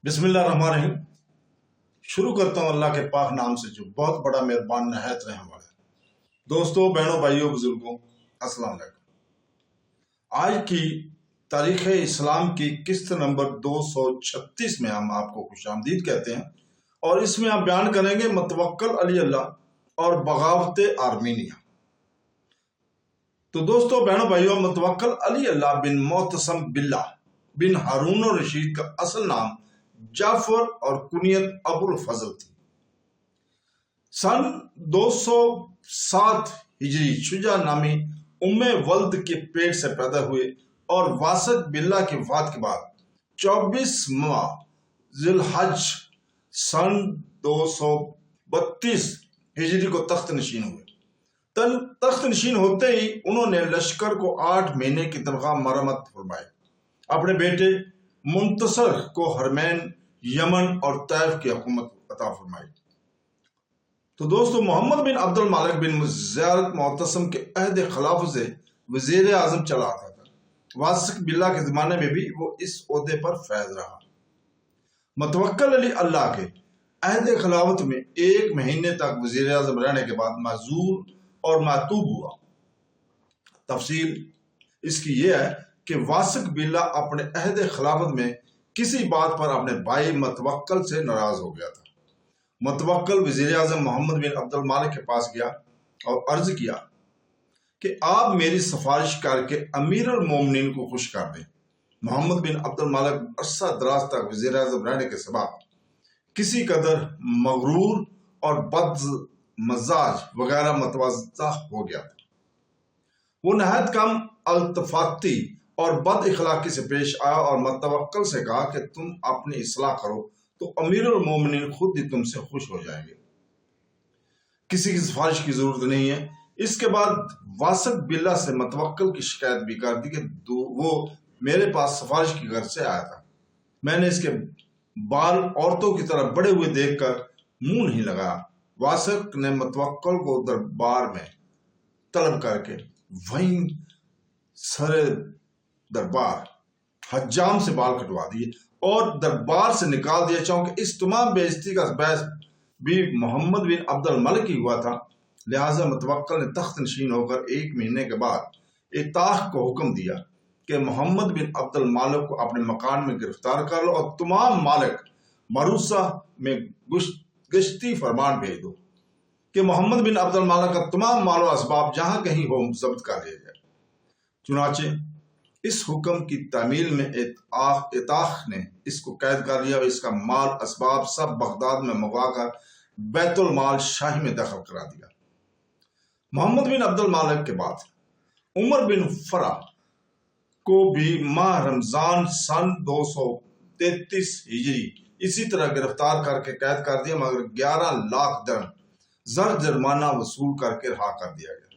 बिस्मिल्लाहिर्रहमानिर्रहीम। शुरू करता हूँ अल्लाह के पाक नाम से जो बहुत बड़ा मेहरबान नहायत रहम वाला है। दोस्तों, बहनों, भाइयों, बुजुर्गों, अस्सलाम वालेकुम। आज की तारीख़ इस्लाम की किस्त नंबर 236 में हम आपको खुशामदीद कहते हैं और इसमें हम बयान करेंगे मतवक्कल अली अल्लाह और बगावत आर्मीनिया। तो दोस्तों, बहनों, भाइयों, मतवक्कल अली अल्लाह बिन मोतसम बिल्लाह बिन हारून रशीद का असल नाम जाफर और कुनियत अबुल फजल थी। सन 207 हिजरी शुजा नामी उम्मे वल्द के पेट से पैदा हुए और वासक बिल्ला की वफात के बाद 24 माह जिलहज सन 232 हिजरी को तख्त नशीन हुए। तख्त नशीन होते ही उन्होंने लश्कर को 8 महीने की तनख्वाह मरम्मत फरमाई। अपने बेटे मुंतसर को हरमैन, यमन और तैफ की हुकूमत अता फरमाई। तो दोस्तों, मोहम्मद बिन अब्दुल मालिक बिन ज़ियारत मोतसम के अहद खिलाफत से वज़ीर आज़म चला आता था। वासिक बिल्ला के ज़माने में भी वो इस ओहदे पर फैज रहा। मतवक्कल अली अल्लाह के अहद खिलाफत में 1 महीने तक वज़ीर आज़म रहने के बाद माजूल और मातूब हुआ। तफसील इसकी यह है कि वासिक बिल्ला अपने अहद खिलाफत में किसी बात पर अपने भाई मतवक्कल से नाराज हो गया था। मतवक्कल वज़ीर आज़म मोहम्मद बिन अब्दुल मालिक के पास गया और अर्ज किया कि आप मेरी सिफारिश करके अमीर अल मोमिनीन को खुश कर दें। मोहम्मद बिन अब्दुल मालिक अरसा दराज तक वज़ीर आज़म रहने के सबब किसी कदर मगरूर और बद मजाज वगैरह मतवाज़ा हो गया था। वो नहायत कम अल्तफाती और बद इखलाकी से पेश आया और मतवक्कल से कहा कि तुम अपनी इस्लाह करो तो अमीरुल मोमिनीन खुद ही तुमसे खुश हो जाएंगे, किसी की सिफारिश की जरूरत नहीं है। इसके बाद वासिक बिल्ला से मतवक्कल की शिकायत भी कर दी कि वो मेरे पास सिफारिश की गर्ज से आया था। मैंने इसके बाल औरतों की तरह बड़े हुए देखकर मुंह नहीं लगाया। वासिक ने मतवक्कल को दरबार में तलब करके वहीं सरे दरबार हज्जाम से बाल कटवा दिए और दरबार से निकाल दिया। चूंकि इस तमाम बेइज्जती का बहस भी मोहम्मद बिन अब्दुल मलिक ही हुआ था, लिहाजा मतवक्कल ने तख्त नशीन होकर 1 महीने के बाद इताख को हुक्म दिया कि मोहम्मद बिन अब्दुल मालिक को अपने मकान में गिरफ्तार कर लो और तमाम मालिक मरूसा में गश्ती फरमान भेज दो कि मोहम्मद बिन अब्दुल मालिक का तमाम मालो असबाब जहां कहीं हो जब्त कर लिया जाए। चुनाचे इस हुक्म की तामील में इताख ने इसको कैद कर लिया और इसका माल असबाब सब बगदाद में मंगवा कर बैतुल माल शाही में दखल करा दिया। मोहम्मद बिन अब्दुल मालिक के बाद उमर बिन फरा को भी माह रमजान सन 233 हिजरी इसी तरह गिरफ्तार करके कैद कर दिया, मगर 11 लाख दरम जर जुर्माना वसूल करके रहा कर दिया गया।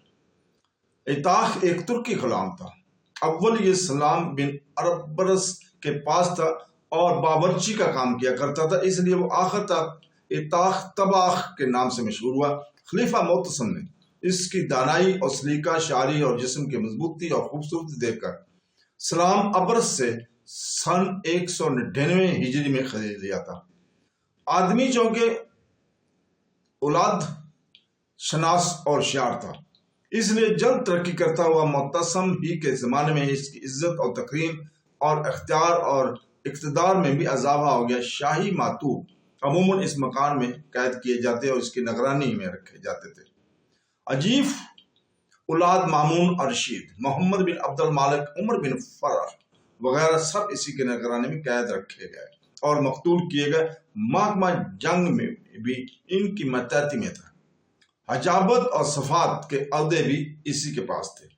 इताख एक तुर्की गुलाम था। अव्वल ये सलाम बिन अरबरस के पास था और बावर्ची का काम किया करता था, इसलिए वो आखिर तक इताख तबाख के नाम से मशहूर हुआ। खलीफा मोतसम ने इसकी दानाई और सलीका, शारी और जिस्म की मजबूती और खूबसूरती देखकर सलाम अबरस से सन 199 हिजरी में खरीद लिया था। आदमी चौंके औलाद शनास और शार था, इसलिए जल्द तरक्की करता हुआ मुतसम ही के ज़माने में इसकी इज्जत और तकरीम और इख्तियार और इक़्तिदार में भी इजाफा हो गया। शाही मातूब अमूमन इस मकान में कैद किए जाते और इसकी निगरानी में रखे जाते थे। अजीब औलाद मामून अरशीद, मोहम्मद बिन अब्दुल मालिक, उमर बिन फरा वगैरह सब इसी के निगरानी में कैद रखे गए और मकतूल किए गए। महकमा जंग में भी इनकी मतैती में था। हजाबत और सफात के अहदे भी इसी के पास थे।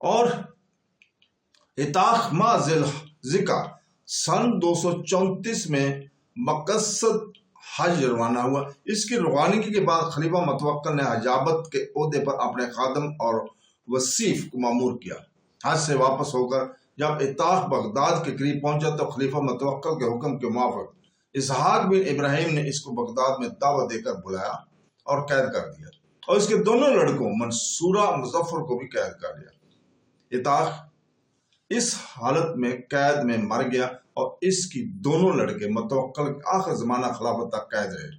और इताख माजिल जिका सन 234 में मकसद हज रवाना हुआ। इसकी रवानगी के बाद खलीफा मतवक्कल ने हजाबत के ओहदे पर अपने खादम और वसीफ को मामूर किया। हज से वापस होकर जब इताख बगदाद के करीब पहुंचा तो खलीफा मतवक्कल के हुक्म के मुताबिक इसहाक बिन इब्राहिम ने इसको बगदाद में दावत देकर बुलाया और कैद कर दिया और इसके दोनों लड़कों मंसूरा मुजफ्फर को भी कैद कर लिया। इताख इस हालत में कैद में मर गया और इसकी दोनों लड़के मुतवक्किल आखिर जमाना खिलाफत तक कैद रहे।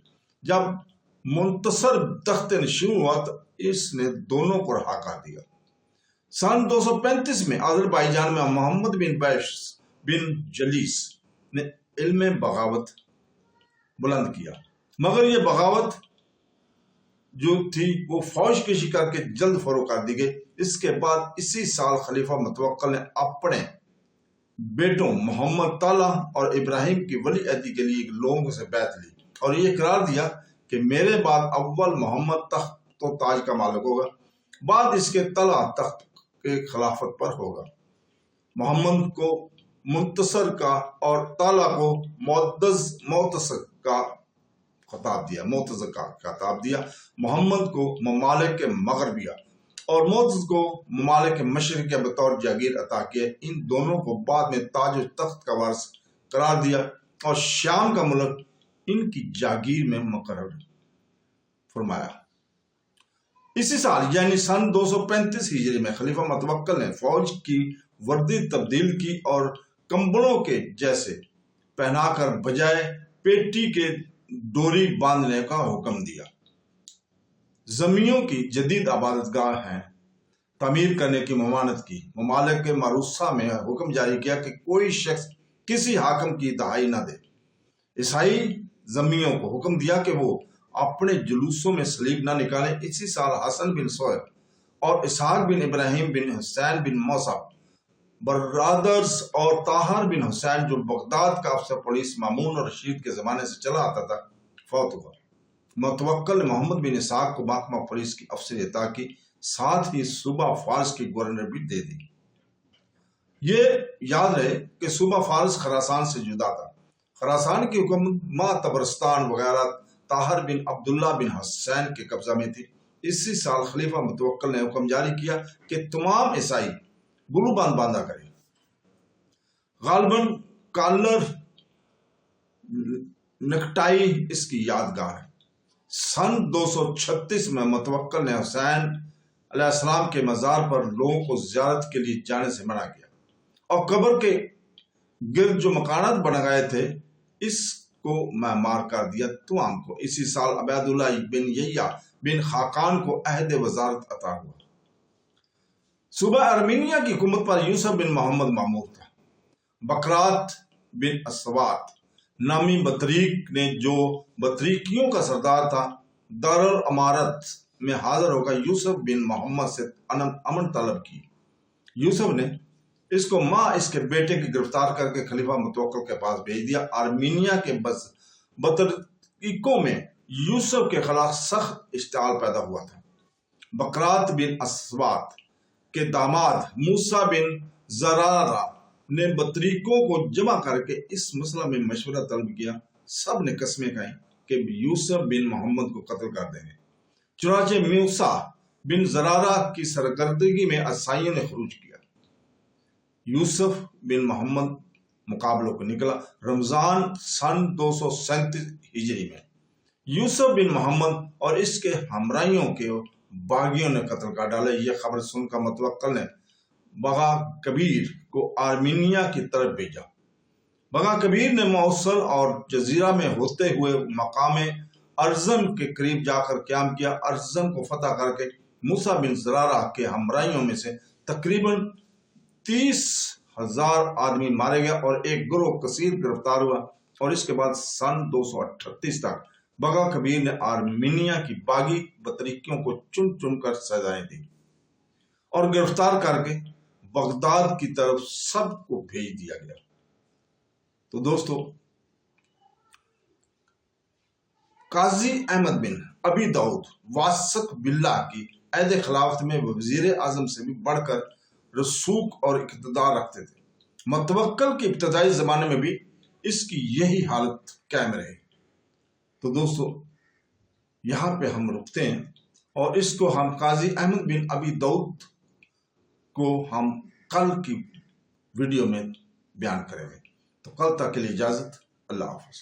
जब मुंतसर तख्त नशीन हुआ तो इसने दोनों को रहा कर दिया। सन 235 में अज़रबैजान में मोहम्मद बिन बैश बिन जलीस ने इल्म बगावत बुलंद किया, मगर ये बगावत जो थी वो फौज के शिकार के जल्द फरोग कर दी गई। इसके बाद इसी साल खलीफा मुतवक्किल ने अपने बेटों मोहम्मद ताला और इब्राहिम की वली अहदी के लिए लोगों से बैत ली और ये करार दिया कि मेरे बाद अव्वल मोहम्मद तख्त तो ताज का मालिक होगा, बाद इसके तला तख्त के खिलाफत पर होगा। मोहम्मद को मुंतसर का और ताला को मोतज़ का खिताब दिया। मोहम्मद को ममालिक के मगरबिया और मोतज़ को ममालिक के मशरिक के बतौर जागीर अता किए। इन दोनों को बाद में ताज तख्त का वारिस करार दिया और शाम का मुल्क इनकी जागीर में मुकर्रर फरमाया। इसी साल यानी सन 235 हिजरी में खलीफा मुतवक्किल ने फौज की वर्दी तब्दील की और कंबलों के जैसे पहनाकर बजाय पेटी के डोरी बांधने का हुक्म दिया। जमीनों की जदीद आबादतगाह हैं तामीर करने की ममानत की। ममालिक के मारूसा में हुक्म जारी किया कि कोई शख्स किसी हाकिम की दहाई न दे। ईसाई जमीनों को हुक्म दिया कि वो अपने जुलूसों में सलीब न निकालें। इसी साल हसन बिन सोहेब और इसहाक बिन इब्राहिम बिन हुसैन बिन मौसा ब्रदर्स और ताहर बिन हुसैन जो बगदाद का अफसर पुलिस मामून और रशीद के जमाने से चला आता था फौत हुआ। मुतवक्किल ने मोहम्मद बिन इसहाक को महकमा पुलिस की अफसर अता की, साथ ही सूबा फारस की गवर्नर भी दे दी। ये याद रहे कि सूबा फारस खरासान से जुदा था। खरासान की हुकूमत माँ तबरस्तान वगैरह ताहर बिन अब्दुल्ला बिन हुसैन के कब्जा में थी। इसी साल खलीफा मुतवक्किल ने हुक्म जारी किया कि तमाम ईसाई गुलूबान बांधा करें। गालबन कॉलर नेकटाई इसकी यादगार है। सन 236 में मुतवक्किल ने हुसैन अलैहिस्सलाम के मजार पर लोगों को ज़ियारत के लिए जाने से मना किया और कब्र के गिर्द जो मकानात बनाए थे इसको मार कर दिया तमाम को। इसी साल अबैदुल्ला बिन यह्या बिन खाकान को अहद वजारत अता हुआ। सूबा आर्मीनिया की हुकूमत पर यूसुफ बिन मोहम्मद मामूर था। बकरात बिन अस्वात नामी बतरीक ने जो बतरीकियों का सरदार था दारुल अमारत में हाजिर होकर यूसुफ बिन मोहम्मद से अमन तलब की। यूसुफ ने इसको माँ इसके बेटे की गिरफ्तार करके खलीफा मुतवक्किल के पास भेज दिया। आर्मीनिया के बतरीकों में यूसुफ के खिलाफ सख्त इश्तिआल पैदा हुआ था। बकरात बिन अस्वात के दामाद मूसा बिन जरारा ने बतरीकों को जमा करके इस मसला में मशवरा तलब किया। सब ने कस्में खाई कि यूसुफ बिन मोहम्मद को कत्ल कर देंगे। चुनाचे मूसा बिन जरारा की सरगर्दगी में असाइयों ने खरूज किया। यूसुफ बिन मोहम्मद मुकाबलों को निकला। रमजान सन 237 हिजरी में यूसुफ बिन मोहम्मद और इसके हमराइयों के बागियों ने कत्ल कर डाला। यह खबर सुनकर मुतवक्किल ने बगा कबीर को आर्मीनिया की तरफ भेजा। बगा कबीर ने मौसल और जजीरा में होते हुए मकाम अर्जन के करीब जाकर क्याम किया। अर्जन को फतह करके मूसा बिन जरारा के हमराइयों में से तकरीबन 30,000 आदमी मारे गए और एक गिरोह कसीर गिरफ्तार हुआ। और इसके बाद सन 238 तक बगा कबीर ने आर्मीनिया की बागी बतरीकियों को चुन चुन कर सजाएं दी और गिरफ्तार करके बगदाद की तरफ सबको भेज दिया गया। तो दोस्तों, काजी अहमद बिन अबी दाऊद वासक बिल्ला की अहद खिलाफत में वजीर आजम से भी बढ़कर रसूख और इक़्तिदार रखते थे। मुतवक्किल के इब्तदाई जमाने में भी इसकी यही हालत कायम रही। तो दोस्तों, यहाँ पे हम रुकते हैं और इसको हम काजी अहमद बिन अबी दाऊद को हम कल की वीडियो में बयान करेंगे। तो कल तक के लिए इजाजत। अल्लाह हाफ़िज़।